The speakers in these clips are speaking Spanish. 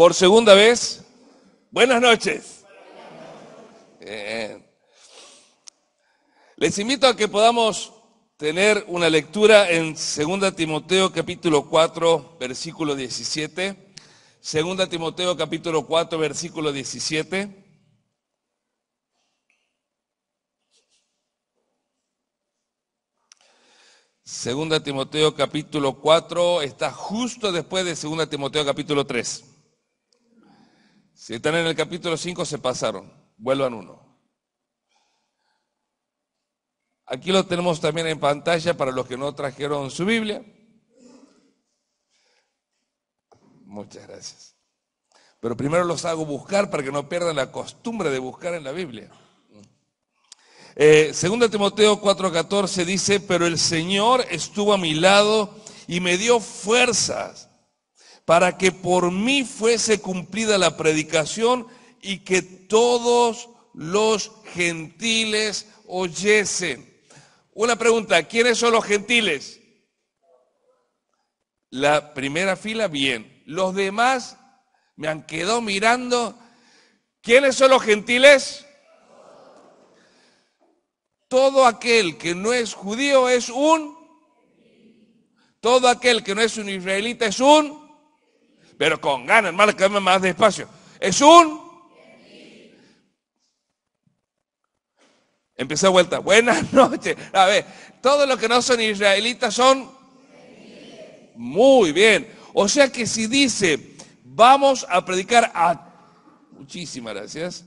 Por segunda vez, buenas noches. Les invito a que podamos tener una lectura en 2 Timoteo capítulo 4, versículo 17. 2 Timoteo capítulo 4, versículo 17. Segunda Timoteo capítulo 4 está justo después de 2 Timoteo capítulo 3. Si están en el capítulo 5 se pasaron, vuelvan uno. Aquí lo tenemos también en pantalla para los que no trajeron su Biblia. Muchas gracias. Pero primero los hago buscar para que no pierdan la costumbre de buscar en la Biblia. 2 Timoteo 4:14 dice, pero el Señor estuvo a mi lado y me dio fuerzas para que por mí fuese cumplida la predicación y que todos los gentiles oyesen. Una pregunta, ¿quiénes son los gentiles? La primera fila, bien. Los demás me han quedado mirando. ¿Quiénes son los gentiles? Todo aquel que no es judío es todo aquel que no es un israelita es pero con ganas, hermano, que más despacio. Es Empecé a vuelta. Buenas noches. A ver, todos los que no son israelitas son muy bien. O sea que si dice, vamos a predicar muchísimas gracias,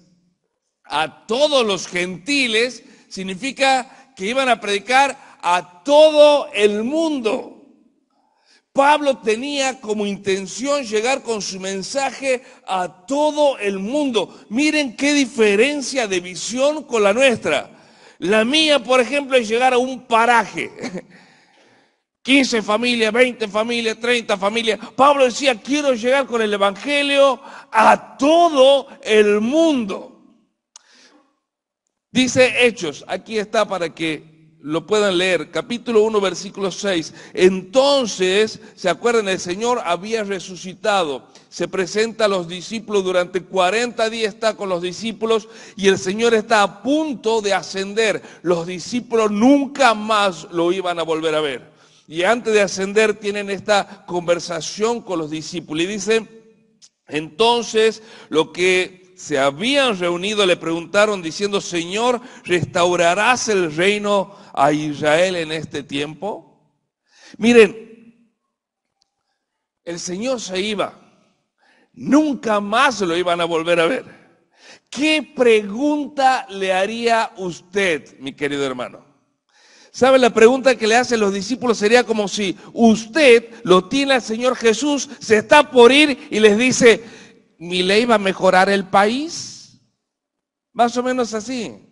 a todos los gentiles, significa que iban a predicar a todo el mundo. Pablo tenía como intención llegar con su mensaje a todo el mundo. Miren qué diferencia de visión con la nuestra. La mía, por ejemplo, es llegar a un paraje. 15 familias, 20 familias, 30 familias. Pablo decía, quiero llegar con el evangelio a todo el mundo. Dice Hechos, aquí está para que lo puedan leer, capítulo 1, versículo 6. Entonces, ¿se acuerdan? El Señor había resucitado. Se presenta a los discípulos durante 40 días, está con los discípulos y el Señor está a punto de ascender. Los discípulos nunca más lo iban a volver a ver. Y antes de ascender tienen esta conversación con los discípulos y dice, entonces lo que se habían reunido le preguntaron diciendo, Señor, ¿restaurarás el reino a Israel en este tiempo? Miren, el Señor se iba, nunca más lo iban a volver a ver. ¿Qué pregunta le haría usted, mi querido hermano? ¿Sabe? La pregunta que le hacen los discípulos sería como si usted lo tiene al Señor Jesús, se está por ir y les dice, ¿mi ley va a mejorar el país? Más o menos así.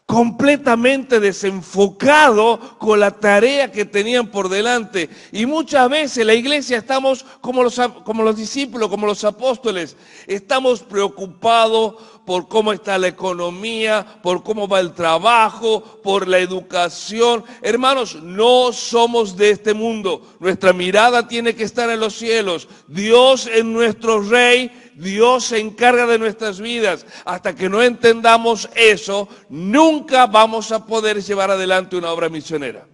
Completamente desenfocado con la tarea que tenían por delante. Y muchas veces la iglesia estamos como los discípulos, como los apóstoles. Estamos preocupados por cómo está la economía, por cómo va el trabajo, por la educación. Hermanos, no somos de este mundo. Nuestra mirada tiene que estar en los cielos. Dios es nuestro Rey. Dios se encarga de nuestras vidas. Hasta que no entendamos eso, nunca vamos a poder llevar adelante una obra misionera.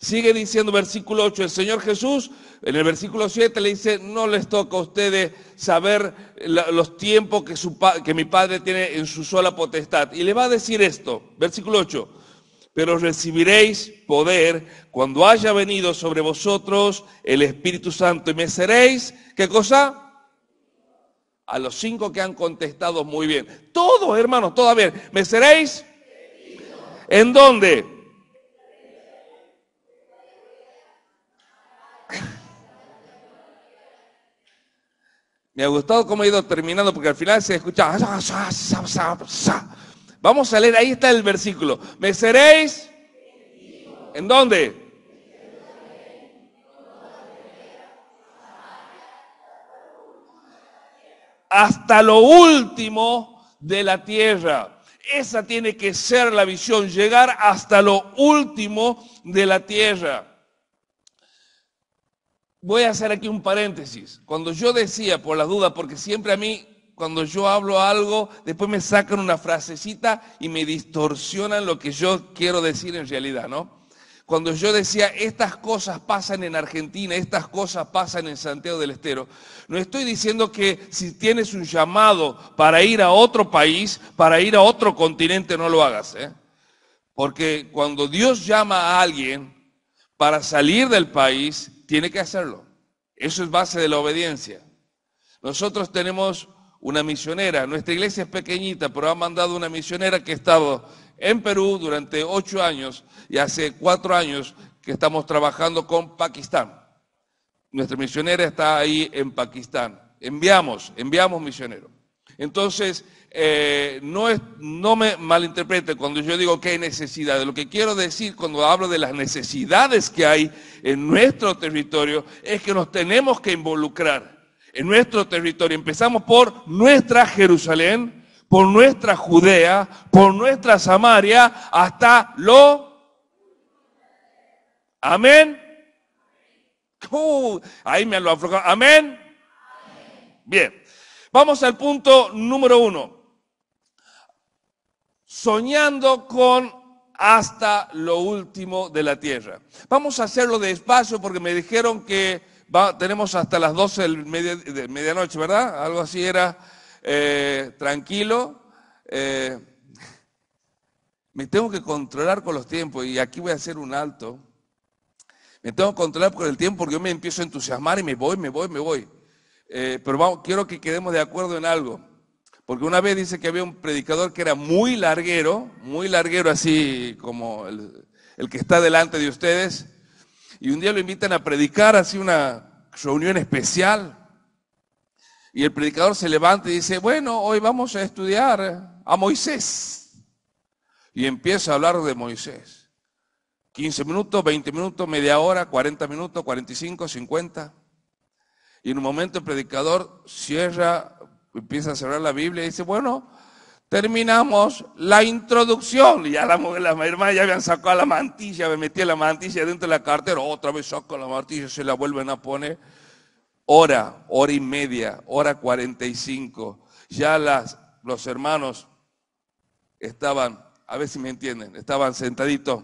Sigue diciendo versículo 8, el Señor Jesús, en el versículo 7 le dice, no les toca a ustedes saber los tiempos que mi Padre tiene en su sola potestad. Y le va a decir esto, versículo 8, pero recibiréis poder cuando haya venido sobre vosotros el Espíritu Santo y me seréis, ¿qué cosa? A los 5 que han contestado muy bien. Todos, hermanos, todos bien. ¿Me seréis? ¿En dónde? Me ha gustado cómo he ido terminando porque al final se escucha. Vamos a leer, ahí está el versículo. ¿Me seréis? ¿En dónde? Hasta lo último de la tierra. Esa tiene que ser la visión, llegar hasta lo último de la tierra. Voy a hacer aquí un paréntesis. Cuando yo decía, por las dudas, porque siempre a mí, cuando yo hablo algo, después me sacan una frasecita y me distorsionan lo que yo quiero decir en realidad, ¿no? Cuando yo decía, estas cosas pasan en Argentina, estas cosas pasan en Santiago del Estero, no estoy diciendo que si tienes un llamado para ir a otro país, para ir a otro continente, no lo hagas, ¿eh? Porque cuando Dios llama a alguien para salir del país, tiene que hacerlo. Eso es base de la obediencia. Nosotros tenemos una misionera, nuestra iglesia es pequeñita, pero ha mandado una misionera que ha estado en Perú durante 8 años y hace 4 años que estamos trabajando con Pakistán. Nuestra misionera está ahí en Pakistán. Enviamos misioneros. Entonces, no me malinterprete cuando yo digo que hay necesidades. Lo que quiero decir cuando hablo de las necesidades que hay en nuestro territorio es que nos tenemos que involucrar en nuestro territorio. Empezamos por nuestra Jerusalén, por nuestra Judea, por nuestra Samaria, hasta lo... Amén. Ahí me lo aflojó. Amén. Bien. Vamos al punto número 1. Soñando con hasta lo último de la tierra. Vamos a hacerlo despacio porque me dijeron que tenemos hasta las 12 de medianoche, ¿verdad? Algo así era, tranquilo. Me tengo que controlar con los tiempos y aquí voy a hacer un alto. Me tengo que controlar con el tiempo porque yo me empiezo a entusiasmar y me voy. Pero quiero que quedemos de acuerdo en algo. Porque una vez dice que había un predicador que era muy larguero así como el que está delante de ustedes. Y un día lo invitan a predicar así una reunión especial. Y el predicador se levanta y dice, bueno, hoy vamos a estudiar a Moisés. Y empieza a hablar de Moisés. 15 minutos, 20 minutos, media hora, 40 minutos, 45, 50. Y en un momento el predicador empieza a cerrar la Biblia y dice, bueno, terminamos la introducción. Y ya las hermanas ya habían sacado la mantilla, me metí la mantilla dentro de la cartera, otra vez saco la mantilla, se la vuelven a poner. Hora y media, hora 45. Ya los hermanos estaban, a ver si me entienden, estaban sentaditos.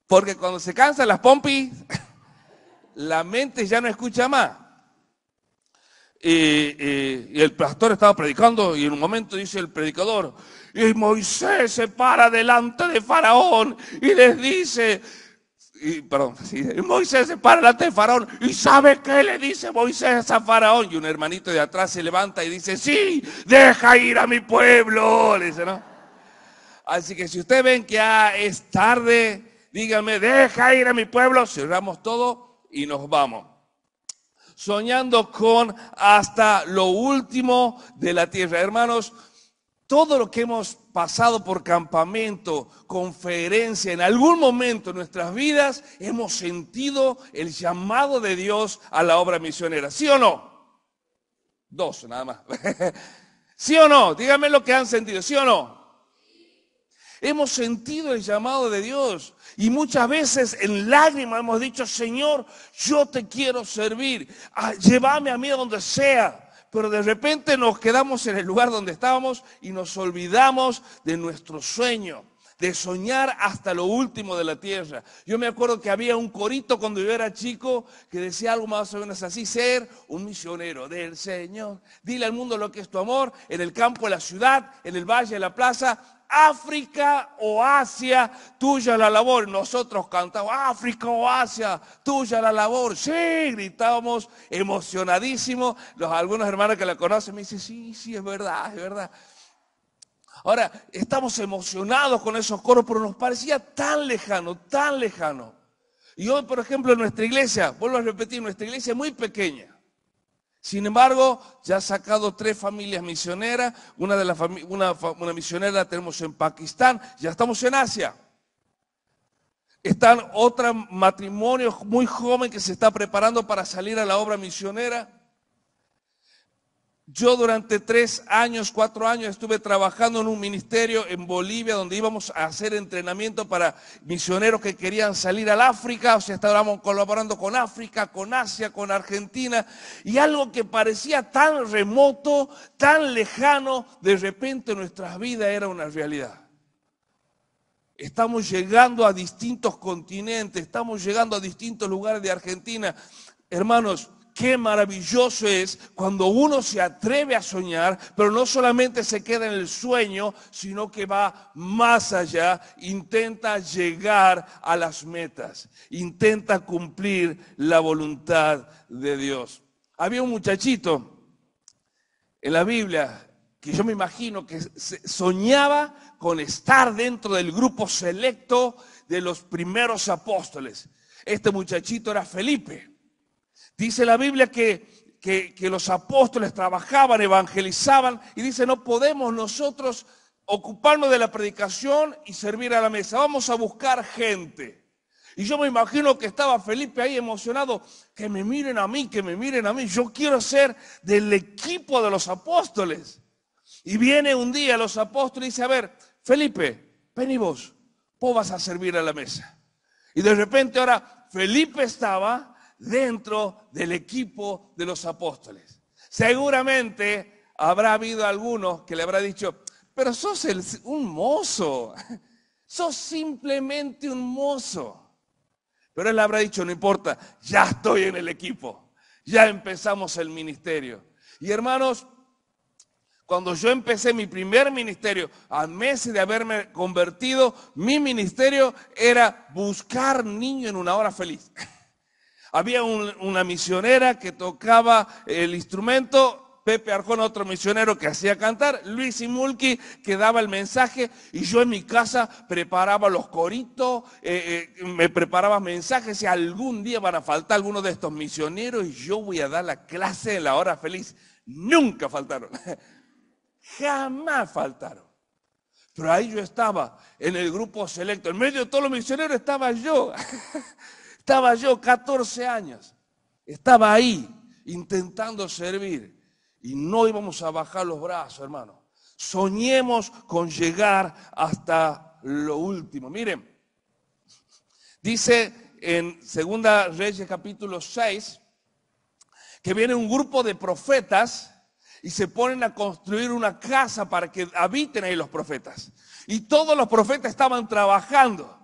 Porque cuando se cansan las pompis, la mente ya no escucha más. Y el pastor estaba predicando y en un momento dice el predicador, y Moisés se para delante de Faraón y les dice, Moisés se para delante de Faraón y ¿sabe qué le dice Moisés a Faraón? Y un hermanito de atrás se levanta y dice, sí, deja ir a mi pueblo, le dice, ¿no? Así que si ustedes ven que ya es tarde, díganme, deja ir a mi pueblo, cerramos todo y nos vamos. Soñando con hasta lo último de la tierra. Hermanos, todo lo que hemos pasado por campamento, conferencia, en algún momento en nuestras vidas hemos sentido el llamado de Dios a la obra misionera. ¿Sí o no? 2 nada más. ¿Sí o no? Díganme lo que han sentido. ¿Sí o no? Hemos sentido el llamado de Dios y muchas veces en lágrimas hemos dicho, Señor, yo te quiero servir, llévame a mí a donde sea. Pero de repente nos quedamos en el lugar donde estábamos y nos olvidamos de nuestro sueño, de soñar hasta lo último de la tierra. Yo me acuerdo que había un corito cuando yo era chico que decía algo más o menos así, ser un misionero del Señor. Dile al mundo lo que es tu amor, en el campo, en la ciudad, en el valle, en la plaza. África o Asia, tuya la labor. Nosotros cantamos, África o Asia, tuya la labor. Sí, gritábamos emocionadísimos. Algunos hermanos que la conocen me dicen, sí, es verdad, es verdad. Ahora, estamos emocionados con esos coros, pero nos parecía tan lejano, tan lejano. Y hoy, por ejemplo, en nuestra iglesia, vuelvo a repetir, nuestra iglesia es muy pequeña. Sin embargo, ya ha sacado 3 familias misioneras, una misionera la tenemos en Pakistán, ya estamos en Asia. Están otros matrimonios muy jóvenes que se está preparando para salir a la obra misionera. Yo durante 3 años, 4 años estuve trabajando en un ministerio en Bolivia donde íbamos a hacer entrenamiento para misioneros que querían salir al África. O sea, estábamos colaborando con África, con Asia, con Argentina. Y algo que parecía tan remoto, tan lejano, de repente en nuestras vidas era una realidad. Estamos llegando a distintos continentes, estamos llegando a distintos lugares de Argentina. Hermanos, qué maravilloso es cuando uno se atreve a soñar, pero no solamente se queda en el sueño, sino que va más allá, intenta llegar a las metas, intenta cumplir la voluntad de Dios. Había un muchachito en la Biblia que yo me imagino que soñaba con estar dentro del grupo selecto de los primeros apóstoles. Este muchachito era Felipe. Dice la Biblia que los apóstoles trabajaban, evangelizaban, y dice, no podemos nosotros ocuparnos de la predicación y servir a la mesa. Vamos a buscar gente. Y yo me imagino que estaba Felipe ahí emocionado, que me miren a mí, que me miren a mí. Yo quiero ser del equipo de los apóstoles. Y viene un día los apóstoles y dice, a ver, Felipe, ven y vos vas a servir a la mesa. Y de repente ahora Felipe estaba dentro del equipo de los apóstoles. Seguramente habrá habido algunos que le habrá dicho, pero sos un mozo, sos simplemente un mozo. Pero él habrá dicho, no importa, ya estoy en el equipo, ya empezamos el ministerio. Y hermanos, cuando yo empecé mi primer ministerio, a meses de haberme convertido, mi ministerio era buscar niños en una hora feliz. Había una misionera que tocaba el instrumento, Pepe Arjona, otro misionero que hacía cantar, Luis Imulki que daba el mensaje, y yo en mi casa preparaba los coritos, me preparaba mensajes, y algún día van a faltar algunos de estos misioneros y yo voy a dar la clase en la hora feliz. Nunca faltaron, jamás faltaron. Pero ahí yo estaba en el grupo selecto, en medio de todos los misioneros estaba yo. Estaba yo, 14 años, estaba ahí intentando servir y no íbamos a bajar los brazos, hermano. Soñemos con llegar hasta lo último. Miren, dice en 2 Reyes capítulo 6 que viene un grupo de profetas y se ponen a construir una casa para que habiten ahí los profetas. Y todos los profetas estaban trabajando,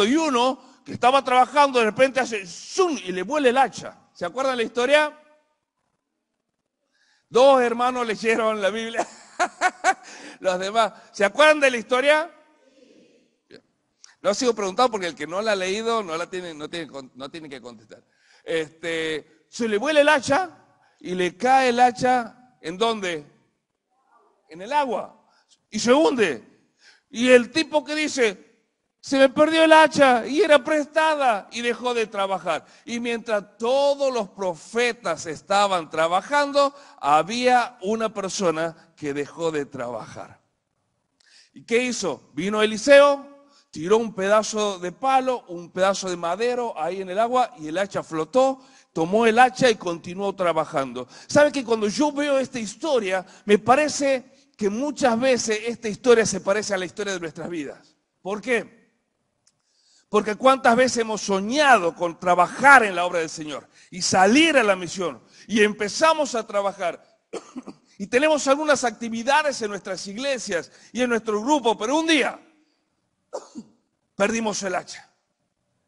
y uno que estaba trabajando de repente hace ¡zum! Y le vuela el hacha. ¿Se acuerdan la historia? 2 hermanos leyeron la Biblia. Los demás, ¿se acuerdan de la historia? Lo sigo preguntando porque el que no la ha leído no tiene que contestar. Se le vuela el hacha y le cae el hacha, ¿en dónde? En el agua. Y se hunde. Y el tipo que dice, se me perdió el hacha y era prestada, y dejó de trabajar. Y mientras todos los profetas estaban trabajando, había una persona que dejó de trabajar. ¿Y qué hizo? Vino Eliseo, tiró un pedazo de palo, un pedazo de madero ahí en el agua, y el hacha flotó, tomó el hacha y continuó trabajando. ¿Sabe que cuando yo veo esta historia, me parece que muchas veces esta historia se parece a la historia de nuestras vidas? ¿Por qué? Porque cuántas veces hemos soñado con trabajar en la obra del Señor y salir a la misión, y empezamos a trabajar y tenemos algunas actividades en nuestras iglesias y en nuestro grupo, pero un día perdimos el hacha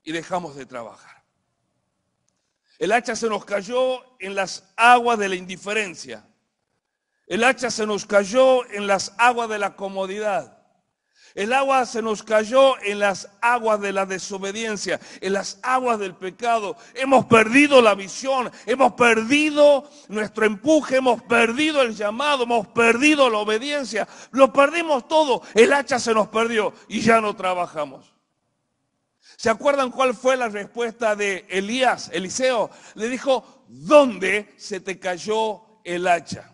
y dejamos de trabajar. El hacha se nos cayó en las aguas de la indiferencia. El hacha se nos cayó en las aguas de la comodidad. El agua se nos cayó en las aguas de la desobediencia, en las aguas del pecado. Hemos perdido la visión, hemos perdido nuestro empuje, hemos perdido el llamado, hemos perdido la obediencia. Lo perdimos todo, el hacha se nos perdió y ya no trabajamos. ¿Se acuerdan cuál fue la respuesta de Eliseo? Le dijo, ¿dónde se te cayó el hacha?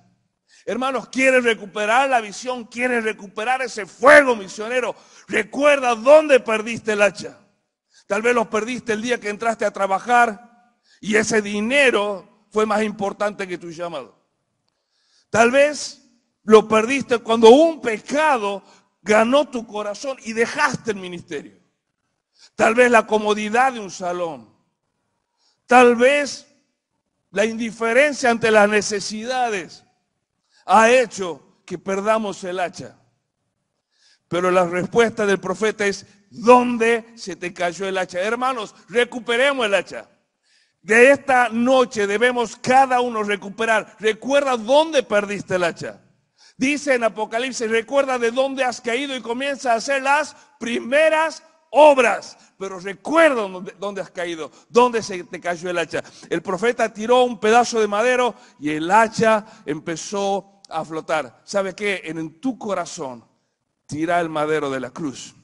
Hermanos, ¿quieres recuperar la visión? ¿Quieres recuperar ese fuego misionero? Recuerda dónde perdiste el hacha. Tal vez lo perdiste el día que entraste a trabajar y ese dinero fue más importante que tu llamado. Tal vez lo perdiste cuando un pecado ganó tu corazón y dejaste el ministerio. Tal vez la comodidad de un salón. Tal vez la indiferencia ante las necesidades ha hecho que perdamos el hacha. Pero la respuesta del profeta es: ¿dónde se te cayó el hacha? Hermanos, recuperemos el hacha. De esta noche debemos cada uno recuperar. Recuerda dónde perdiste el hacha. Dice en Apocalipsis: recuerda de dónde has caído y comienza a hacer las primeras obras. Pero recuerda dónde has caído, dónde se te cayó el hacha. El profeta tiró un pedazo de madero y el hacha empezó a flotar. ¿Sabe qué? En tu corazón, tira el madero de la cruz.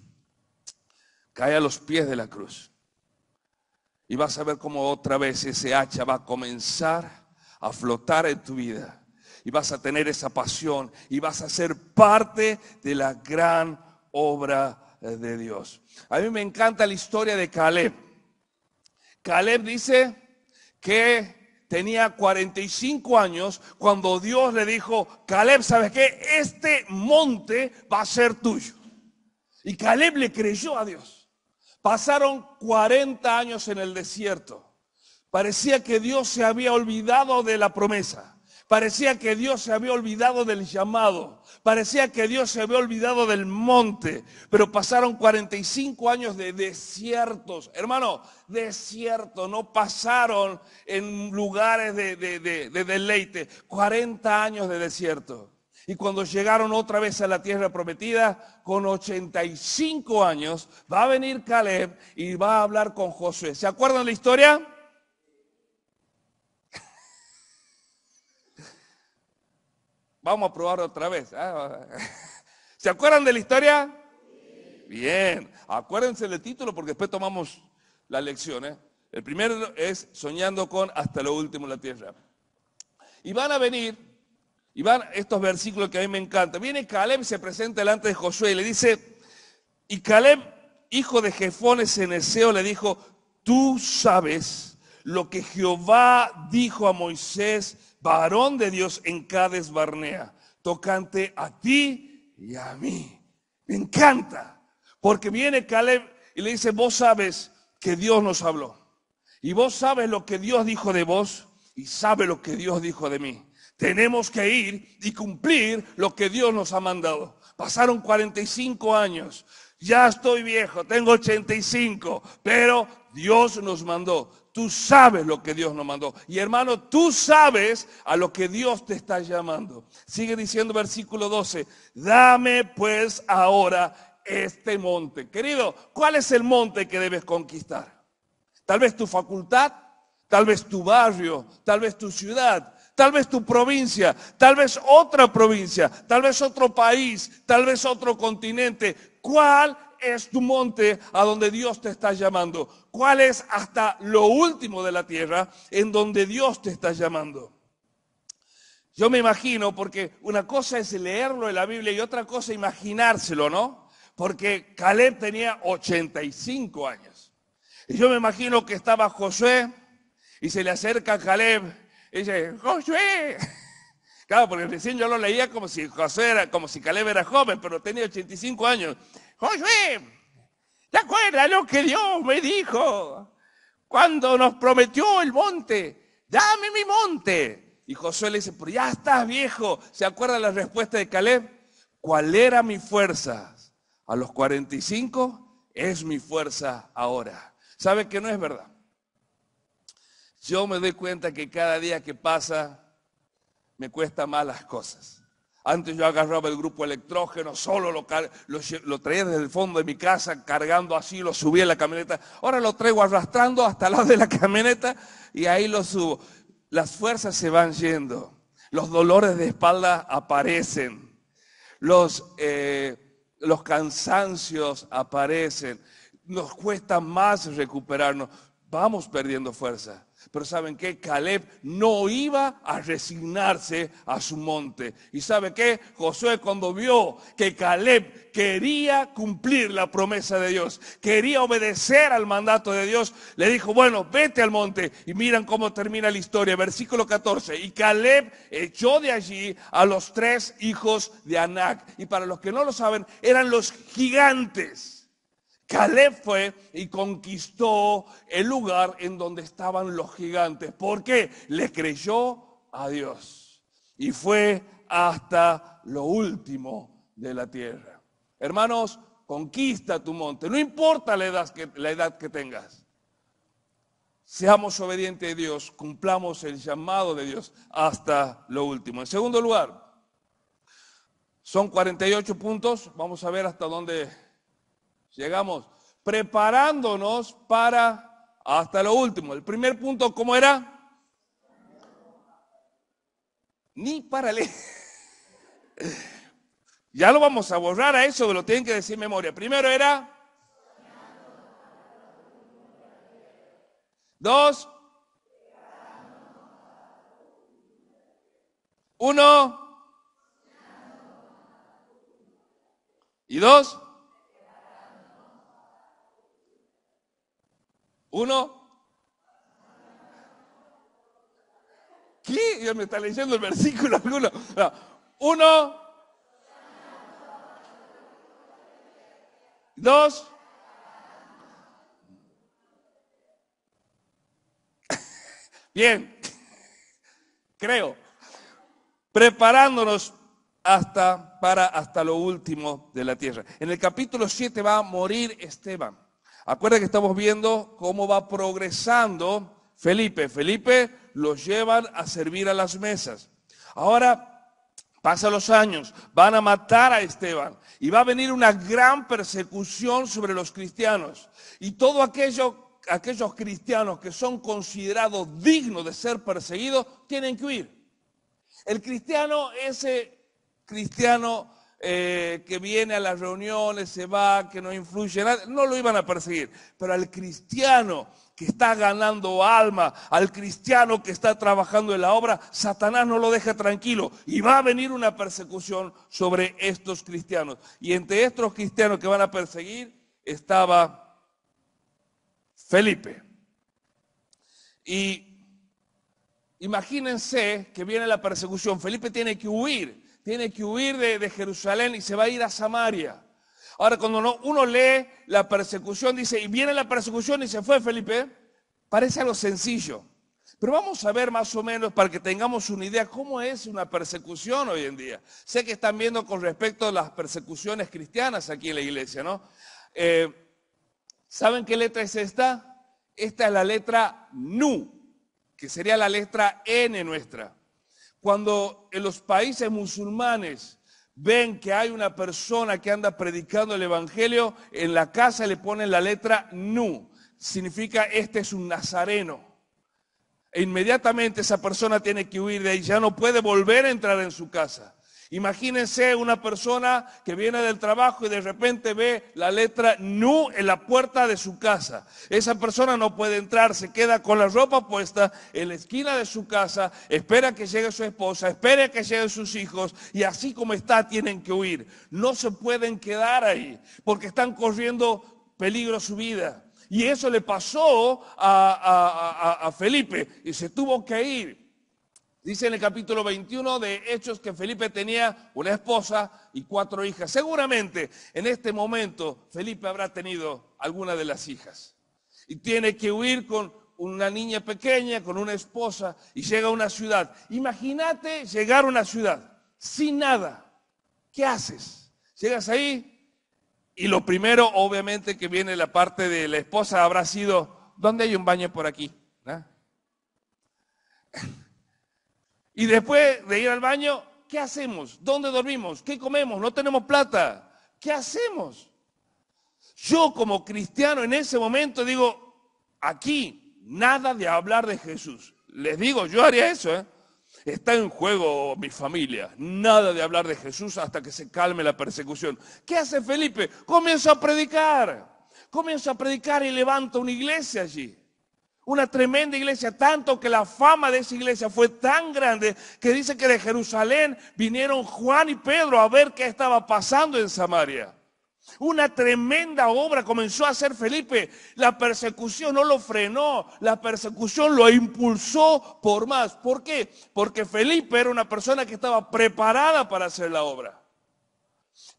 Cae a los pies de la cruz. Y vas a ver cómo otra vez ese hacha va a comenzar a flotar en tu vida. Y vas a tener esa pasión y vas a ser parte de la gran obra de Dios. A mí me encanta la historia de Caleb. Caleb dice que tenía 45 años cuando Dios le dijo: Caleb, ¿sabes qué? Este monte va a ser tuyo. Y Caleb le creyó a Dios. Pasaron 40 años en el desierto. Parecía que Dios se había olvidado de la promesa. Parecía que Dios se había olvidado del llamado. Parecía que Dios se había olvidado del monte. Pero pasaron 45 años de desiertos. Hermano, desierto. No pasaron en lugares de deleite. 40 años de desierto. Y cuando llegaron otra vez a la tierra prometida, con 85 años, va a venir Caleb y va a hablar con Josué. ¿Se acuerdan la historia? Vamos a probar otra vez. ¿Se acuerdan de la historia? Bien. Acuérdense del título porque después tomamos la lección. El primero es soñando con hasta lo último en la tierra. Y van a venir, y van estos versículos que a mí me encantan. Viene Caleb y se presenta delante de Josué y le dice, y Caleb, hijo de Jefone Ceneseo, le dijo: tú sabes lo que Jehová dijo a Moisés, varón de Dios, en Cades Barnea, tocante a ti y a mí. Me encanta, porque viene Caleb y le dice: vos sabes que Dios nos habló, y vos sabes lo que Dios dijo de vos, y sabes lo que Dios dijo de mí. Tenemos que ir y cumplir lo que Dios nos ha mandado. Pasaron 45 años, ya estoy viejo, tengo 85, pero Dios nos mandó. Tú sabes lo que Dios nos mandó. Y hermano, tú sabes a lo que Dios te está llamando. Sigue diciendo versículo 12. Dame pues ahora este monte. Querido, ¿cuál es el monte que debes conquistar? Tal vez tu facultad, tal vez tu barrio, tal vez tu ciudad, tal vez tu provincia, tal vez otra provincia, tal vez otro país, tal vez otro continente. ¿Cuál es tu monte a donde Dios te está llamando? ¿Cuál es hasta lo último de la tierra en donde Dios te está llamando? Yo me imagino, porque una cosa es leerlo en la Biblia y otra cosa imaginárselo, ¿no? Porque Caleb tenía 85 años. Y yo me imagino que estaba Josué y se le acerca a Caleb y dice: ¡Josué! Claro, porque recién yo lo leía como si Josué era, como si Caleb era joven, pero tenía 85 años. Josué, ¿te acuerdas lo que Dios me dijo cuando nos prometió el monte? Dame mi monte. Y Josué le dice: pero ya estás viejo. ¿Se acuerda la respuesta de Caleb? ¿Cuál era mi fuerza a los 45? Es mi fuerza ahora. ¿Sabe que no es verdad? Yo me doy cuenta que cada día que pasa me cuesta más las cosas. Antes yo agarraba el grupo electrógeno, solo lo traía desde el fondo de mi casa, cargando así, lo subía en la camioneta. Ahora lo traigo arrastrando hasta el lado de la camioneta y ahí lo subo. Las fuerzas se van yendo, los dolores de espalda aparecen, los cansancios aparecen, nos cuesta más recuperarnos, vamos perdiendo fuerza. Pero ¿saben qué? Caleb no iba a resignarse a su monte. ¿Y sabe qué? Josué, cuando vio que Caleb quería cumplir la promesa de Dios, quería obedecer al mandato de Dios, le dijo, bueno, vete al monte. Y miran cómo termina la historia, versículo 14. Y Caleb echó de allí a los 3 hijos de Anac. Y para los que no lo saben, eran los gigantes. Caleb fue y conquistó el lugar en donde estaban los gigantes. ¿Por qué? Le creyó a Dios y fue hasta lo último de la tierra. Hermanos, conquista tu monte, no importa la edad que tengas. Seamos obedientes a Dios, cumplamos el llamado de Dios hasta lo último. En segundo lugar, son 48 puntos, vamos a ver hasta dónde llegamos, preparándonos para hasta lo último. El primer punto, ¿cómo era? Ni para leer. Ya lo vamos a borrar a eso, lo tienen que decir en memoria. Primero era 2, 1 y 2. 1. ¿Qué? Ya me está leyendo el versículo alguno. 1, 2. Bien, creo. Preparándonos hasta lo último de la tierra. En el capítulo 7 va a morir Esteban. Acuérdense que estamos viendo cómo va progresando Felipe. Felipe los llevan a servir a las mesas. Ahora pasan los años, van a matar a Esteban y va a venir una gran persecución sobre los cristianos. Y todos aquellos cristianos que son considerados dignos de ser perseguidos tienen que huir. El cristiano, ese cristiano que viene a las reuniones, se va, que no influye en nada, no lo iban a perseguir. Pero al cristiano que está ganando alma, al cristiano que está trabajando en la obra, Satanás no lo deja tranquilo y va a venir una persecución sobre estos cristianos. Y entre estos cristianos que van a perseguir estaba Felipe. Y imagínense que viene la persecución. Felipe tiene que huir de Jerusalén y se va a ir a Samaria. Ahora, cuando uno lee la persecución, dice, y viene la persecución y se fue Felipe, parece algo sencillo. Pero vamos a ver más o menos para que tengamos una idea cómo es una persecución hoy en día. Sé que están viendo con respecto a las persecuciones cristianas aquí en la iglesia, ¿no? ¿Saben qué letra es esta? Esta es la letra Nu, que sería la letra N nuestra. Cuando en los países musulmanes ven que hay una persona que anda predicando el evangelio, en la casa le ponen la letra Nu. Significa este es un nazareno. E inmediatamente esa persona tiene que huir de ahí, ya no puede volver a entrar en su casa. Imagínense una persona que viene del trabajo y de repente ve la letra Nu en la puerta de su casa. Esa persona no puede entrar, se queda con la ropa puesta en la esquina de su casa, espera que llegue su esposa, espera que lleguen sus hijos y así como está tienen que huir. No se pueden quedar ahí porque están corriendo peligro su vida. Y eso le pasó a Felipe y se tuvo que ir. Dice en el capítulo 21 de Hechos que Felipe tenía una esposa y 4 hijas. Seguramente en este momento Felipe habrá tenido alguna de las hijas. Y tiene que huir con una niña pequeña, con una esposa y llega a una ciudad. Imagínate llegar a una ciudad sin nada. ¿Qué haces? Llegas ahí y lo primero obviamente que viene la parte de la esposa habrá sido, ¿dónde hay un baño por aquí? ¿No? Y después de ir al baño, ¿qué hacemos? ¿Dónde dormimos? ¿Qué comemos? No tenemos plata. ¿Qué hacemos? Yo como cristiano en ese momento digo, aquí nada de hablar de Jesús. Les digo, yo haría eso, ¿eh? Está en juego mi familia. Nada de hablar de Jesús hasta que se calme la persecución. ¿Qué hace Felipe? Comienza a predicar. Comienza a predicar y levanta una iglesia allí. Una tremenda iglesia, tanto que la fama de esa iglesia fue tan grande que dice que de Jerusalén vinieron Juan y Pedro a ver qué estaba pasando en Samaria. Una tremenda obra comenzó a hacer Felipe. La persecución no lo frenó, la persecución lo impulsó por más. ¿Por qué? Porque Felipe era una persona que estaba preparada para hacer la obra.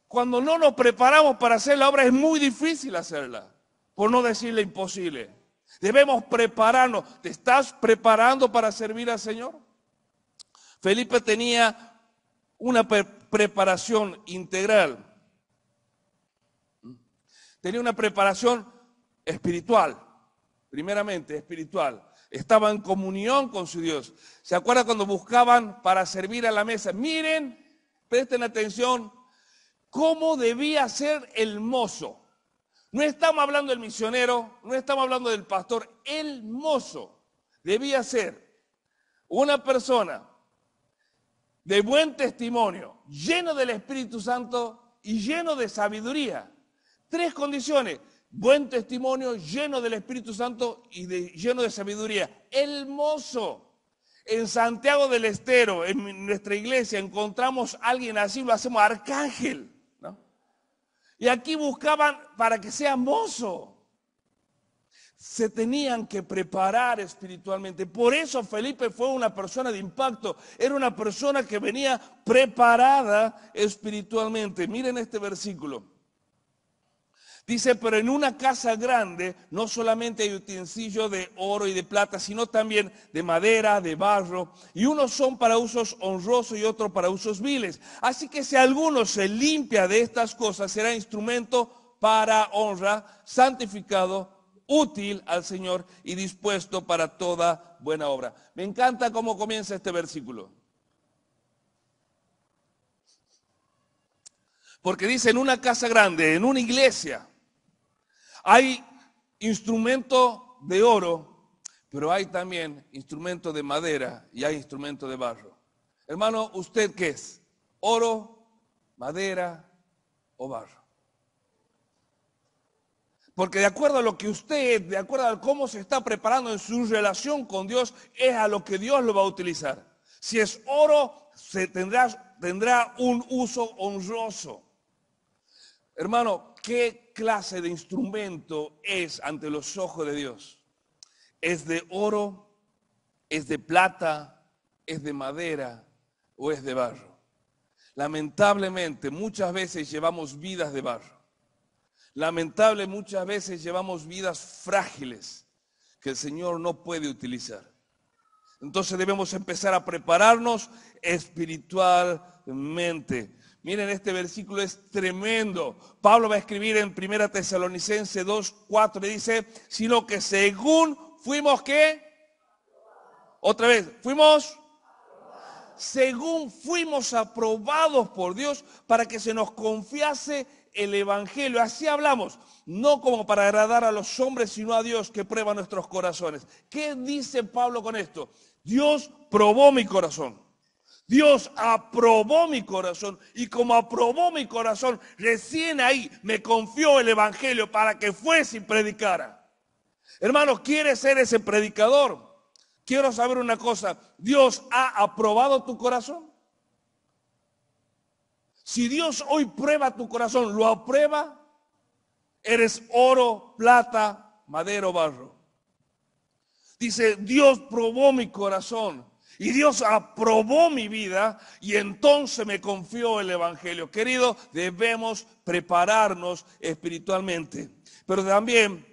Cuando no nos preparamos para hacer la obra es muy difícil hacerla, por no decirle imposible. Debemos prepararnos. ¿Te estás preparando para servir al Señor? Felipe tenía una preparación integral. Tenía una preparación espiritual, primeramente espiritual. Estaba en comunión con su Dios. ¿Se acuerdan cuando buscaban para servir a la mesa? Miren, presten atención, cómo debía ser el mozo. No estamos hablando del misionero, no estamos hablando del pastor. El mozo debía ser una persona de buen testimonio, lleno del Espíritu Santo y lleno de sabiduría. 3 condiciones: buen testimonio, lleno del Espíritu Santo y lleno de sabiduría. El mozo. En Santiago del Estero, en nuestra iglesia, encontramos a alguien así, lo hacemos arcángel, ¿no? Y aquí buscaban para que sea mozo. Se tenían que preparar espiritualmente. Por eso Felipe fue una persona de impacto. Era una persona que venía preparada espiritualmente. Miren este versículo. Dice, pero en una casa grande no solamente hay utensilios de oro y de plata, sino también de madera, de barro, y unos son para usos honrosos y otros para usos viles. Así que si alguno se limpia de estas cosas, será instrumento para honra, santificado, útil al Señor y dispuesto para toda buena obra. Me encanta cómo comienza este versículo. Porque dice, en una casa grande, en una iglesia, hay instrumento de oro, pero hay también instrumento de madera y hay instrumento de barro. Hermano, ¿usted qué es? ¿Oro, madera o barro? Porque de acuerdo a lo que usted, de acuerdo a cómo se está preparando en su relación con Dios, es a lo que Dios lo va a utilizar. Si es oro, tendrá un uso honroso. Hermano, ¿qué clase de instrumento es ante los ojos de Dios? ¿Es de oro? ¿Es de plata? ¿Es de madera? ¿O es de barro? Lamentablemente, muchas veces llevamos vidas de barro. Lamentablemente, muchas veces llevamos vidas frágiles que el Señor no puede utilizar. Entonces debemos empezar a prepararnos espiritualmente. Miren, este versículo es tremendo. Pablo va a escribir en 1 Tesalonicenses 2:4, le dice, sino que según fuimos, ¿qué? Otra vez, fuimos, según fuimos aprobados por Dios para que se nos confiase el Evangelio. Así hablamos, no como para agradar a los hombres, sino a Dios que prueba nuestros corazones. ¿Qué dice Pablo con esto? Dios probó mi corazón. Dios aprobó mi corazón y como aprobó mi corazón, recién ahí me confió el Evangelio para que fuese y predicara. Hermano, ¿quieres ser ese predicador? Quiero saber una cosa, ¿Dios ha aprobado tu corazón? Si Dios hoy prueba tu corazón, ¿lo aprueba? Eres oro, plata, madera o barro. Dice, Dios probó mi corazón. Y Dios aprobó mi vida y entonces me confió el Evangelio. Querido, debemos prepararnos espiritualmente, pero también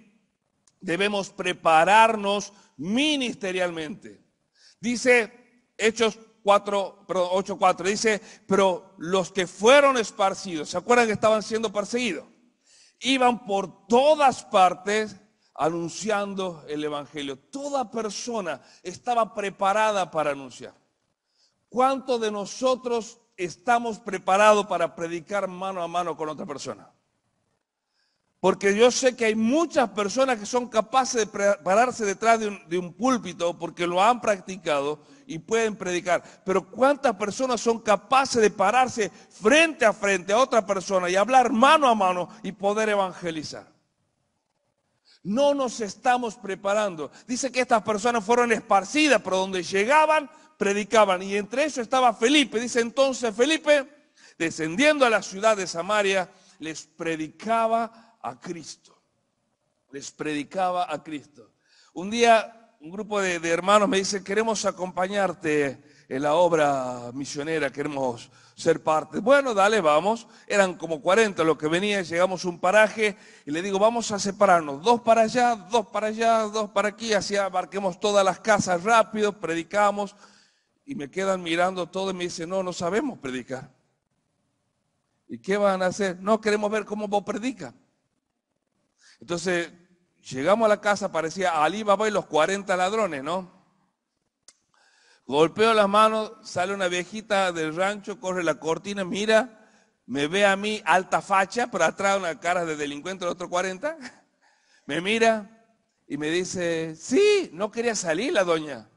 debemos prepararnos ministerialmente. Dice Hechos 8:4, dice, pero los que fueron esparcidos, ¿se acuerdan que estaban siendo perseguidos? Iban por todas partes anunciando el Evangelio. Toda persona estaba preparada para anunciar. ¿Cuántos de nosotros estamos preparados para predicar mano a mano con otra persona? Porque yo sé que hay muchas personas que son capaces de pararse detrás de un púlpito porque lo han practicado y pueden predicar. Pero ¿cuántas personas son capaces de pararse frente a otra persona y hablar mano a mano y poder evangelizar? No nos estamos preparando. Dice que estas personas fueron esparcidas, pero donde llegaban, predicaban. Y entre ellos estaba Felipe. Dice entonces Felipe, descendiendo a la ciudad de Samaria, les predicaba a Cristo. Les predicaba a Cristo. Un día, un grupo de hermanos me dice, queremos acompañarte en la obra misionera, queremos ser parte. Bueno, dale, vamos. Eran como 40 los que venían, llegamos a un paraje y le digo, vamos a separarnos, 2 para allá, 2 para allá, 2 para aquí, así abarquemos todas las casas rápido, predicamos. Y me quedan mirando todo y me dicen, no sabemos predicar. ¿Y qué van a hacer? No, queremos ver cómo vos predicas. Entonces, llegamos a la casa, parecía Ali Baba y los 40 ladrones, ¿no? Golpeo las manos, sale una viejita del rancho, corre la cortina, mira, me ve a mí, alta facha, pero atrás una cara de delincuente, el otro 40. Me mira y me dice, sí, no quería salir la doña.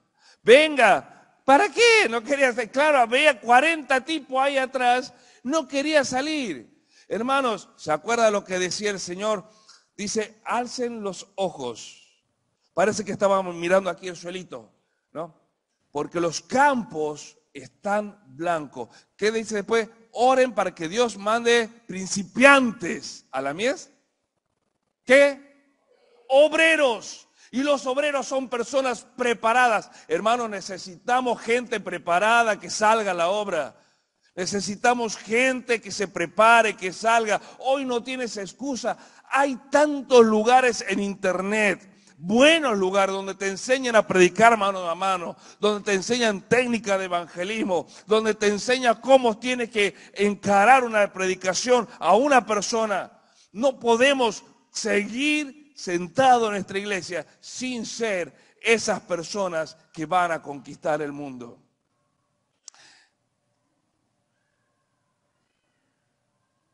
Venga, ¿para qué? No quería salir. Claro, había 40 tipos ahí atrás, no quería salir. Hermanos, ¿se acuerda lo que decía el Señor? Dice, alcen los ojos. Parece que estábamos mirando aquí el suelito, ¿no? Porque los campos están blancos. ¿Qué dice después? Oren para que Dios mande principiantes a la mies. ¿Qué? Obreros. Y los obreros son personas preparadas. Hermanos, necesitamos gente preparada que salga a la obra. Necesitamos gente que se prepare, que salga. Hoy no tienes excusa. Hay tantos lugares en internet, buenos lugares donde te enseñan a predicar mano a mano, donde te enseñan técnica de evangelismo, donde te enseñan cómo tienes que encarar una predicación a una persona. No podemos seguir sentados en nuestra iglesia sin ser esas personas que van a conquistar el mundo.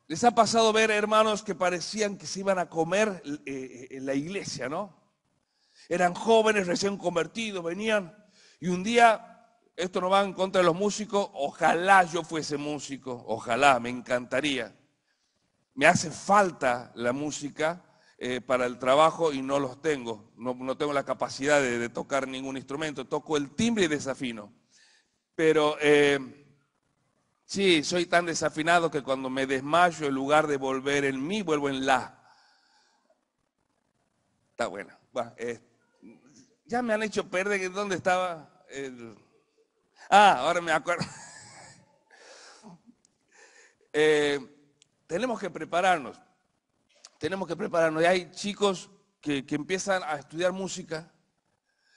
¿Les ha pasado ver hermanos que parecían que se iban a comer en la iglesia, no? Eran jóvenes recién convertidos, venían y un día, esto no va en contra de los músicos, ojalá yo fuese músico, ojalá, me encantaría. Me hace falta la música para el trabajo y no los tengo, no tengo la capacidad de tocar ningún instrumento, toco el timbre y desafino. Pero sí, soy tan desafinado que cuando me desmayo, en lugar de volver en mi, vuelvo en la. Está buena. Bueno, ya me han hecho perder dónde estaba. Ahora me acuerdo. Tenemos que prepararnos. Tenemos que prepararnos. Y hay chicos que empiezan a estudiar música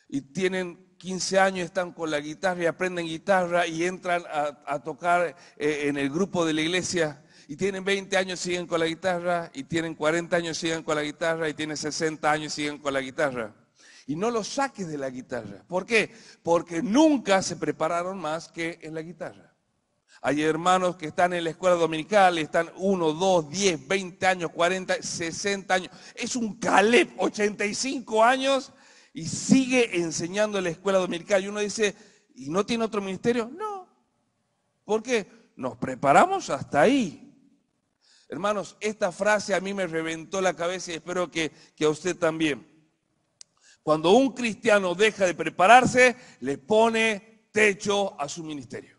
y tienen 15 años, están con la guitarra y aprenden guitarra y entran a tocar en el grupo de la iglesia. Y tienen 20 años, siguen con la guitarra, y tienen 40 años, siguen con la guitarra, y tienen 60 años, siguen con la guitarra. Y no los saques de la guitarra. ¿Por qué? Porque nunca se prepararon más que en la guitarra. Hay hermanos que están en la escuela dominical, están 1, 2, 10, 20 años, 40, 60 años. Es un Caleb, 85 años, y sigue enseñando en la escuela dominical. Y uno dice, ¿y no tiene otro ministerio? No. ¿Por qué? Nos preparamos hasta ahí. Hermanos, esta frase a mí me reventó la cabeza y espero que a usted también. Cuando un cristiano deja de prepararse, le pone techo a su ministerio.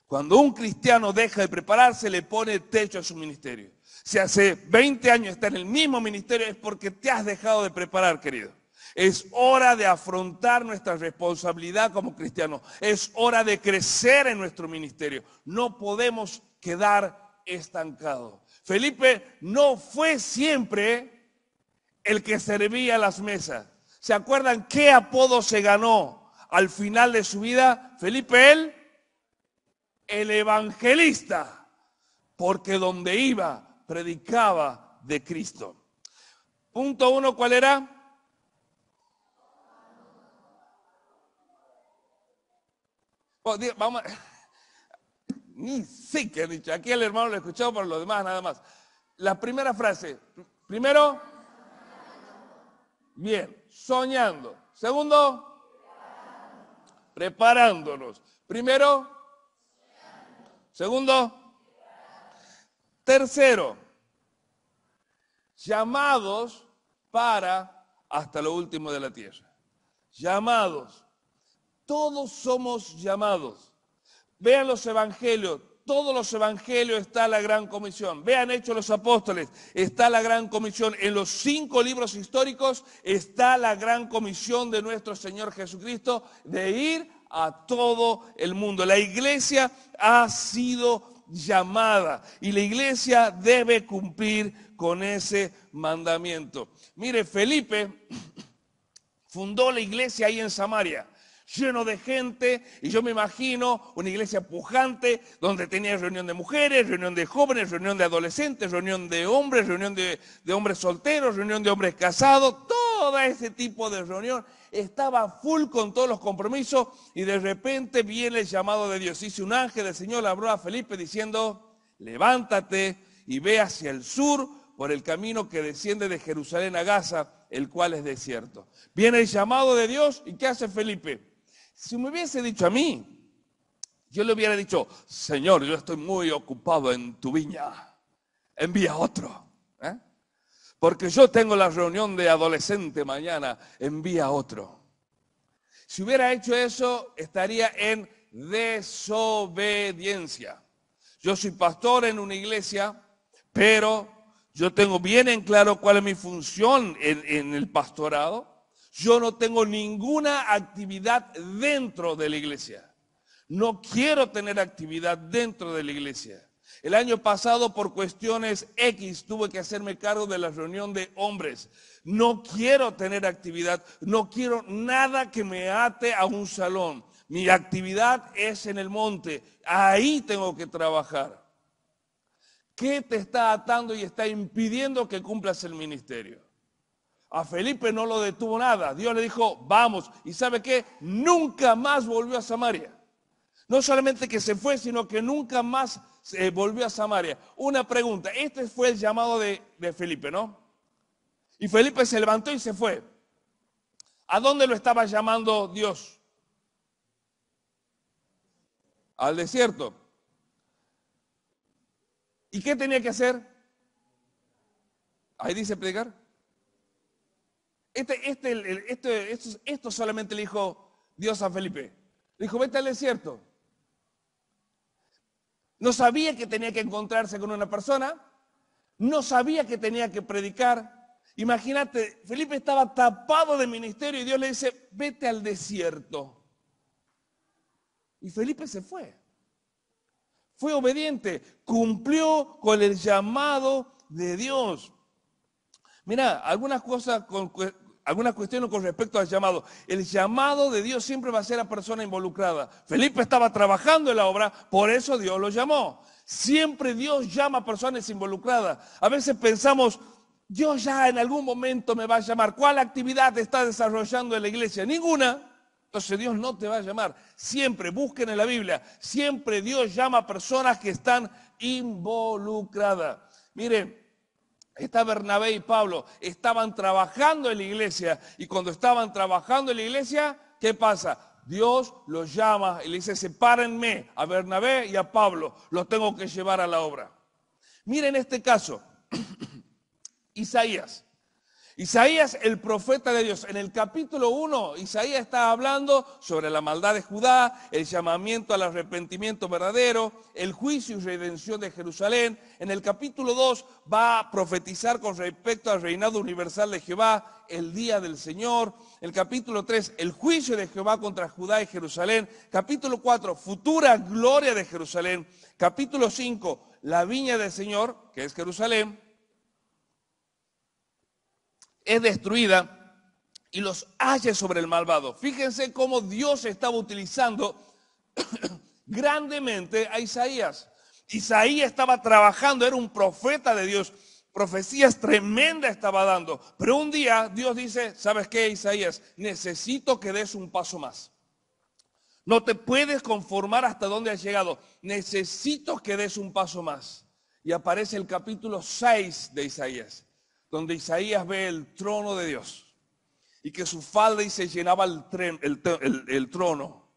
Cuando un cristiano deja de prepararse, le pone techo a su ministerio. Si hace 20 años está en el mismo ministerio, es porque te has dejado de preparar, querido. Es hora de afrontar nuestra responsabilidad como cristianos. Es hora de crecer en nuestro ministerio. No podemos quedar estancados. Felipe no fue siempre el que servía las mesas. ¿Se acuerdan qué apodo se ganó al final de su vida? Felipe el evangelista, porque donde iba predicaba de Cristo. Punto 1, ¿cuál era? Vamos, ni sé qué han dicho. Aquí el hermano lo he escuchado, por lo demás nada más. La primera frase. Primero, bien, soñando. Segundo, preparándonos. Primero, segundo, tercero, llamados para hasta lo último de la tierra. Llamados. Todos somos llamados. Vean los evangelios. Todos los evangelios está la gran comisión. Vean Hechos de los Apóstoles, está la gran comisión. En los 5 libros históricos está la gran comisión de nuestro Señor Jesucristo de ir a todo el mundo. La iglesia ha sido llamada y la iglesia debe cumplir con ese mandamiento. Mire, Felipe fundó la iglesia ahí en Samaria, lleno de gente, y yo me imagino una iglesia pujante, donde tenía reunión de mujeres, reunión de jóvenes, reunión de adolescentes, reunión de hombres, reunión de hombres solteros, reunión de hombres casados, todo ese tipo de reunión. Estaba full con todos los compromisos, y de repente viene el llamado de Dios. Dice un ángel del Señor, le habló a Felipe diciendo, levántate y ve hacia el sur por el camino que desciende de Jerusalén a Gaza, el cual es desierto. Viene el llamado de Dios, ¿y qué hace Felipe? Si me hubiese dicho a mí, yo le hubiera dicho, Señor, yo estoy muy ocupado en tu viña, envía otro. Porque yo tengo la reunión de adolescente mañana, envía otro. Si hubiera hecho eso, estaría en desobediencia. Yo soy pastor en una iglesia, pero yo tengo bien en claro cuál es mi función en el pastorado. Yo no tengo ninguna actividad dentro de la iglesia. No quiero tener actividad dentro de la iglesia. El año pasado, por cuestiones X, tuve que hacerme cargo de la reunión de hombres. No quiero tener actividad, no quiero nada que me ate a un salón. Mi actividad es en el monte, ahí tengo que trabajar. ¿Qué te está atando y está impidiendo que cumplas el ministerio? A Felipe no lo detuvo nada. Dios le dijo, vamos. ¿Y sabe qué? Nunca más volvió a Samaria. No solamente que se fue, sino que nunca más volvió a Samaria. Una pregunta. Este fue el llamado de Felipe, ¿no? Y Felipe se levantó y se fue. ¿A dónde lo estaba llamando Dios? Al desierto. ¿Y qué tenía que hacer? Ahí dice predicar. Esto solamente le dijo Dios a Felipe. Le dijo, vete al desierto. No sabía que tenía que encontrarse con una persona. No sabía que tenía que predicar. Imagínate, Felipe estaba tapado de ministerio y Dios le dice, vete al desierto. Y Felipe se fue. Fue obediente, cumplió con el llamado de Dios. Mira, algunas cuestiones con respecto al llamado. El llamado de Dios siempre va a ser a persona involucrada. Felipe estaba trabajando en la obra, por eso Dios lo llamó. Siempre Dios llama a personas involucradas. A veces pensamos, Dios ya en algún momento me va a llamar. ¿Cuál actividad está desarrollando en la iglesia? Ninguna. Entonces Dios no te va a llamar. Siempre, busquen en la Biblia, siempre Dios llama a personas que están involucradas. Miren, está Bernabé y Pablo, estaban trabajando en la iglesia y cuando estaban trabajando en la iglesia, ¿qué pasa? Dios los llama y le dice, sepárenme a Bernabé y a Pablo, los tengo que llevar a la obra. Miren este caso, Isaías. Isaías, el profeta de Dios, en el capítulo 1, Isaías está hablando sobre la maldad de Judá, el llamamiento al arrepentimiento verdadero, el juicio y redención de Jerusalén. En el capítulo 2 va a profetizar con respecto al reinado universal de Jehová, el día del Señor. El capítulo 3, el juicio de Jehová contra Judá y Jerusalén. Capítulo 4, futura gloria de Jerusalén. Capítulo 5, la viña del Señor, que es Jerusalén, es destruida y los haya sobre el malvado. Fíjense cómo Dios estaba utilizando grandemente a Isaías. Isaías estaba trabajando, era un profeta de Dios. Profecías tremendas estaba dando. Pero un día Dios dice, ¿sabes qué, Isaías? Necesito que des un paso más. No te puedes conformar hasta donde has llegado. Necesito que des un paso más. Y aparece el capítulo 6 de Isaías, donde Isaías ve el trono de Dios y que su falda y se llenaba el trono.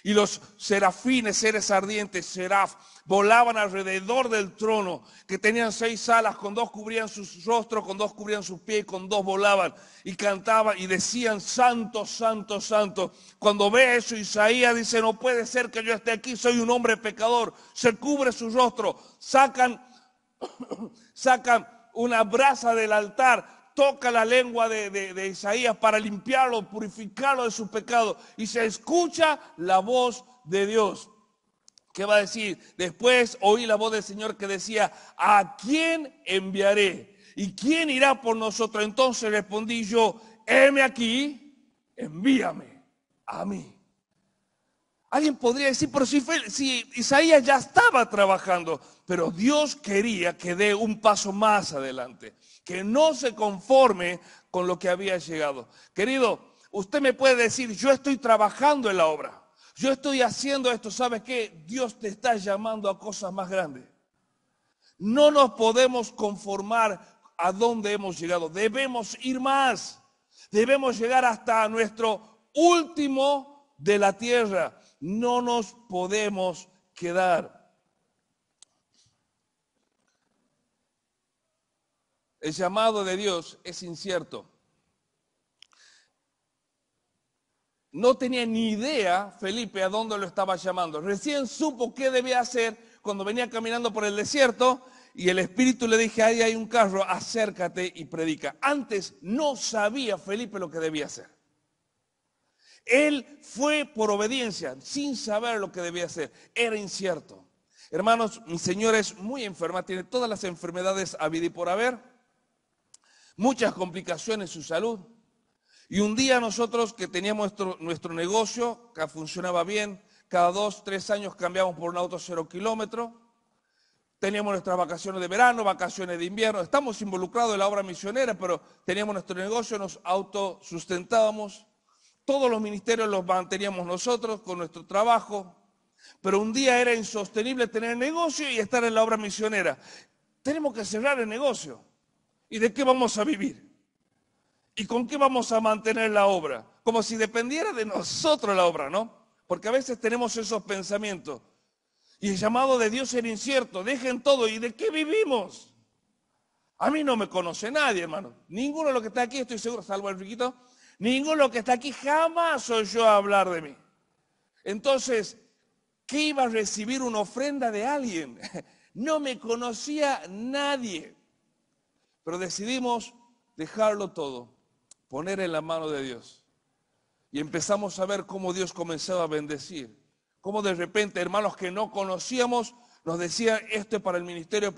Y los serafines, seres ardientes, seraf, volaban alrededor del trono, que tenían 6 alas, con 2 cubrían sus rostros, con 2 cubrían sus pies, y con 2 volaban. Y cantaban y decían, santo, santo, santo. Cuando ve eso, Isaías dice, no puede ser que yo esté aquí, soy un hombre pecador. Se cubre su rostro, sacan una brasa del altar, toca la lengua de Isaías para limpiarlo, purificarlo de su pecado, y se escucha la voz de Dios. ¿Qué va a decir? Después oí la voz del Señor que decía, ¿a quién enviaré? ¿Y quién irá por nosotros? Entonces respondí yo, heme aquí, envíame a mí. Alguien podría decir, pero si Isaías ya estaba trabajando, pero Dios quería que dé un paso más adelante, que no se conforme con lo que había llegado. Querido, usted me puede decir, yo estoy trabajando en la obra, yo estoy haciendo esto, ¿sabe qué? Dios te está llamando a cosas más grandes. No nos podemos conformar a donde hemos llegado, debemos ir más, debemos llegar hasta nuestro último de la tierra. No nos podemos quedar. El llamado de Dios es incierto. No tenía ni idea Felipe a dónde lo estaba llamando. Recién supo qué debía hacer cuando venía caminando por el desierto y el Espíritu le dije, ahí hay un carro, acércate y predica. Antes no sabía Felipe lo que debía hacer. Él fue por obediencia, sin saber lo que debía hacer. Era incierto. Hermanos, mi señora es muy enferma, tiene todas las enfermedades habidas y por haber, muchas complicaciones en su salud. Y un día nosotros que teníamos nuestro negocio, que funcionaba bien, cada 2, 3 años cambiamos por un auto 0 kilómetro. Teníamos nuestras vacaciones de verano, vacaciones de invierno. Estamos involucrados en la obra misionera, pero teníamos nuestro negocio, nos autosustentábamos. Todos los ministerios los manteníamos nosotros con nuestro trabajo, pero un día era insostenible tener negocio y estar en la obra misionera. Tenemos que cerrar el negocio. ¿Y de qué vamos a vivir? ¿Y con qué vamos a mantener la obra? Como si dependiera de nosotros la obra, ¿no? Porque a veces tenemos esos pensamientos. Y el llamado de Dios era incierto. Dejen todo. ¿Y de qué vivimos? A mí no me conoce nadie, hermano. Ninguno de los que está aquí, estoy seguro, salvo el riquito, ninguno de los que está aquí jamás oyó hablar de mí. Entonces, ¿qué iba a recibir una ofrenda de alguien? No me conocía nadie. Pero decidimos dejarlo todo, poner en la mano de Dios. Y empezamos a ver cómo Dios comenzaba a bendecir. Cómo de repente hermanos que no conocíamos nos decían, esto es para el ministerio,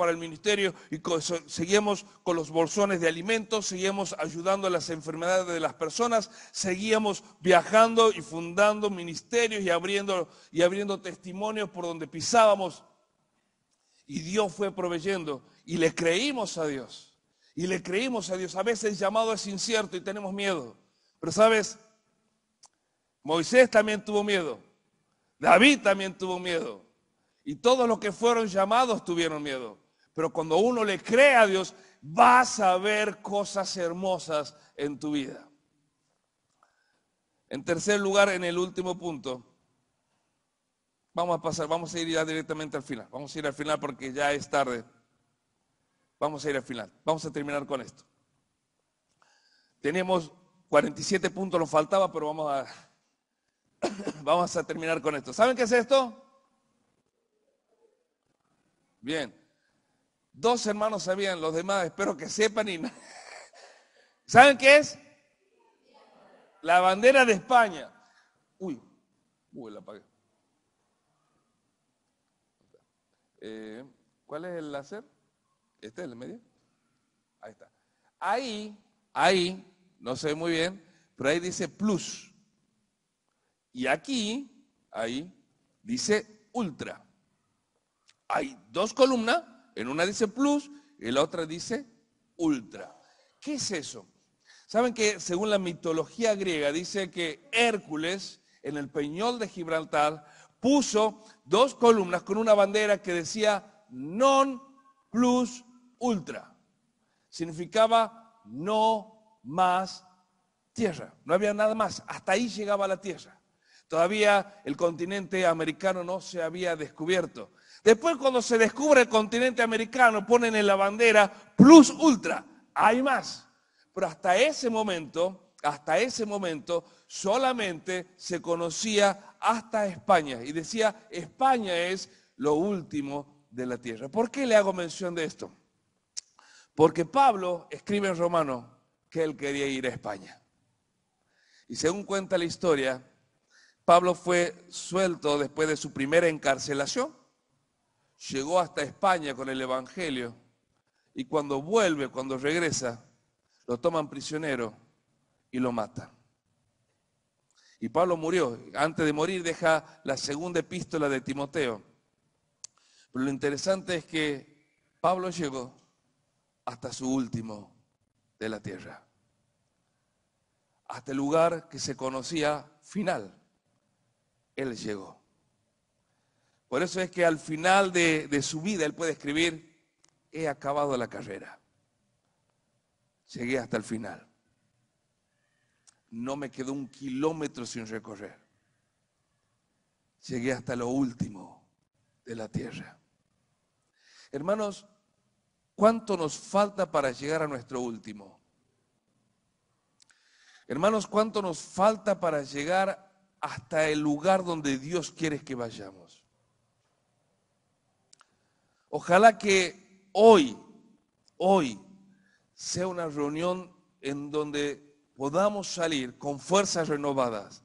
y seguíamos con los bolsones de alimentos, seguíamos ayudando a las enfermedades de las personas, seguíamos viajando y fundando ministerios y abriendo testimonios por donde pisábamos. Y Dios fue proveyendo y le creímos a Dios. Y le creímos a Dios. A veces el llamado es incierto y tenemos miedo. Pero sabes, Moisés también tuvo miedo. David también tuvo miedo. Y todos los que fueron llamados tuvieron miedo. Pero cuando uno le cree a Dios, vas a ver cosas hermosas en tu vida. En tercer lugar, en el último punto, vamos a ir ya directamente al final. Vamos a ir al final porque ya es tarde. Vamos a ir al final. Vamos a terminar con esto. Tenemos 47 puntos, nos faltaba, pero vamos a terminar con esto. ¿Saben qué es esto? Bien. 2 hermanos sabían, los demás espero que sepan. ¿Saben qué es? La bandera de España. Uy, la apagué. ¿Cuál es el láser? ¿Este es el medio? Ahí está. Ahí, no se ve muy bien, pero ahí dice plus. Y aquí, ahí, dice ultra. Hay 2 columnas, en una dice plus y en la otra dice ultra. ¿Qué es eso? Saben que según la mitología griega dice que Hércules en el peñol de Gibraltar puso 2 columnas con una bandera que decía non plus ultra. Significaba no más tierra. No había nada más. Hasta ahí llegaba la tierra. Todavía el continente americano no se había descubierto. Después, cuando se descubre el continente americano, ponen en la bandera Plus Ultra, hay más. Pero hasta ese momento, solamente se conocía hasta España. Y decía, España es lo último de la tierra. ¿Por qué le hago mención de esto? Porque Pablo escribe en Romanos que él quería ir a España. Y según cuenta la historia, Pablo fue suelto después de su primera encarcelación. Llegó hasta España con el Evangelio. Y cuando vuelve, cuando regresa, lo toman prisionero y lo matan. Y Pablo murió. Antes de morir deja la segunda epístola de Timoteo. Pero lo interesante es que Pablo llegó hasta su último de la tierra. Hasta el lugar que se conocía final. Él llegó. Por eso es que al final de su vida él puede escribir, he acabado la carrera. Llegué hasta el final. No me quedó un kilómetro sin recorrer. Llegué hasta lo último de la tierra. Hermanos, ¿cuánto nos falta para llegar a nuestro último? Hermanos, ¿cuánto nos falta para llegar hasta el lugar donde Dios quiere que vayamos? Ojalá que hoy sea una reunión en donde podamos salir con fuerzas renovadas,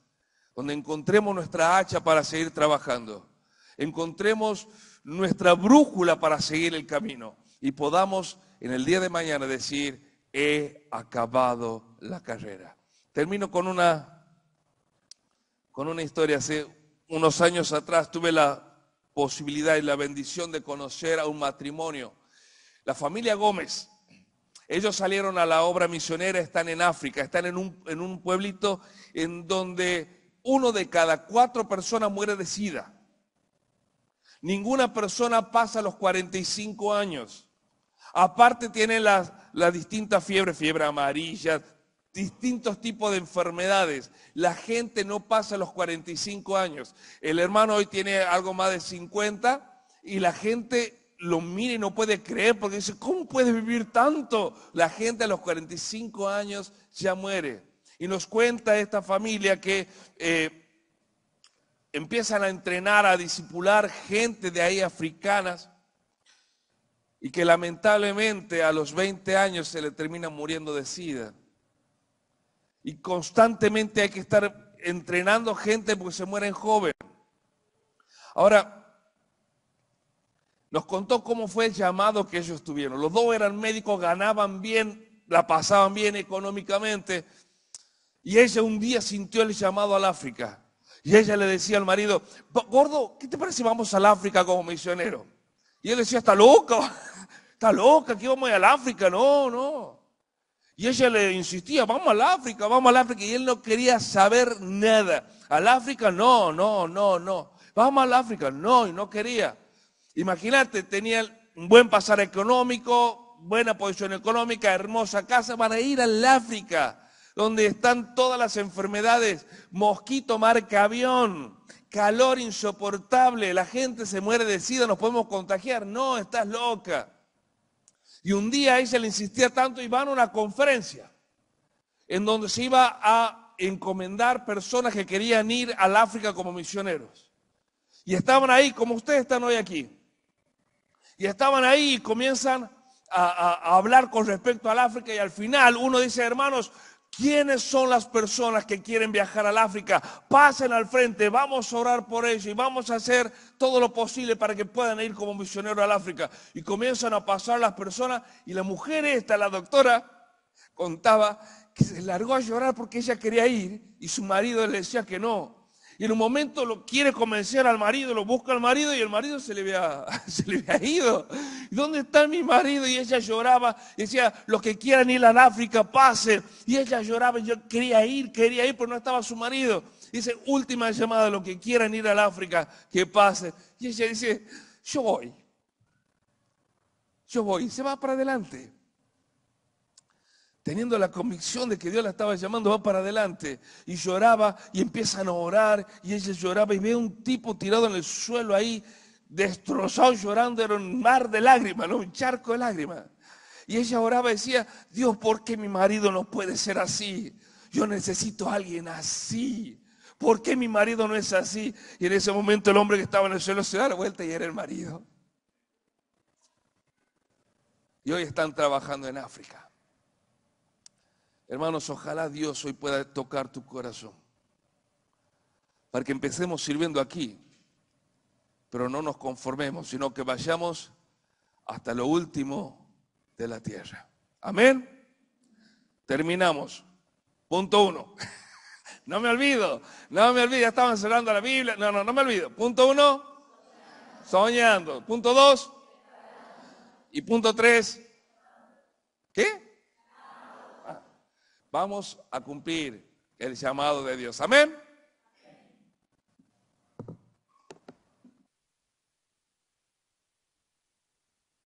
donde encontremos nuestra hacha para seguir trabajando, encontremos nuestra brújula para seguir el camino y podamos en el día de mañana decir, he acabado la carrera. Termino con una historia. Hace unos años atrás tuve la posibilidad y la bendición de conocer a un matrimonio, la familia Gómez. Ellos salieron a la obra misionera, están en África, están en un pueblito en donde 1 de cada 4 personas muere de SIDA. Ninguna persona pasa los 45 años. Aparte tienen las distintas fiebres, fiebre amarilla, distintos tipos de enfermedades. La gente no pasa los 45 años. El hermano hoy tiene algo más de 50 y la gente lo mira y no puede creer porque dice, ¿cómo puede vivir tanto? La gente a los 45 años ya muere. Y nos cuenta esta familia que empiezan a entrenar, a discipular gente de ahí africanas y que lamentablemente a los 20 años se le termina muriendo de SIDA. Y constantemente hay que estar entrenando gente porque se mueren jóvenes. Ahora, nos contó cómo fue el llamado que ellos tuvieron. Los dos eran médicos, ganaban bien, la pasaban bien económicamente. Y ella un día sintió el llamado al África. Y ella le decía al marido, gordo, ¿qué te parece si vamos al África como misionero? Y él decía, ¿está loca? ¿Está loca? ¿Qué vamos a ir al África? No. Y ella le insistía, vamos al África. Y él no quería saber nada. Al África, no. Vamos al África, no, y no quería. Imagínate, tenía un buen pasar económico, buena posición económica, hermosa casa, van a ir al África, donde están todas las enfermedades, mosquito marca avión, calor insoportable, la gente se muere de SIDA, nos podemos contagiar. No, estás loca. Y un día a ella le insistía tanto y van a una conferencia en donde se iba a encomendar personas que querían ir al África como misioneros. Y estaban ahí, como ustedes están hoy aquí. Y estaban ahí y comienzan a hablar con respecto al África y al final uno dice, hermanos, ¿quiénes son las personas que quieren viajar al África? Pasen al frente, vamos a orar por ellos y vamos a hacer todo lo posible para que puedan ir como misioneros al África. Y comienzan a pasar las personas y la mujer esta, la doctora, contaba que se largó a llorar porque ella quería ir y su marido le decía que no. Y en un momento lo quiere convencer al marido, lo busca al marido y el marido se le había ido. ¿Y dónde está mi marido? Y ella lloraba y decía, los que quieran ir al África, pasen. Y ella lloraba y yo quería ir, pero no estaba su marido. Dice, última llamada, los que quieran ir al África, que pasen. Y ella dice, yo voy. Y se va para adelante. teniendo la convicción de que Dios la estaba llamando, va para adelante. Y lloraba y empiezan a orar y ella lloraba y ve un tipo tirado en el suelo ahí, destrozado, llorando. Era un mar de lágrimas, ¿no? Un charco de lágrimas. Y ella oraba y decía, Dios, ¿por qué mi marido no puede ser así? Yo necesito a alguien así. ¿Por qué mi marido no es así? Y en ese momento el hombre que estaba en el suelo se da la vuelta y era el marido. Y hoy están trabajando en África. Hermanos, ojalá Dios hoy pueda tocar tu corazón. Para que empecemos sirviendo aquí. Pero no nos conformemos, sino que vayamos hasta lo último de la tierra. Amén. Terminamos. Punto 1. No me olvido, ya estaban cerrando la Biblia. No me olvido. Punto 1, soñando. Punto 2, y punto 3, ¿qué? Vamos a cumplir el llamado de Dios. Amén.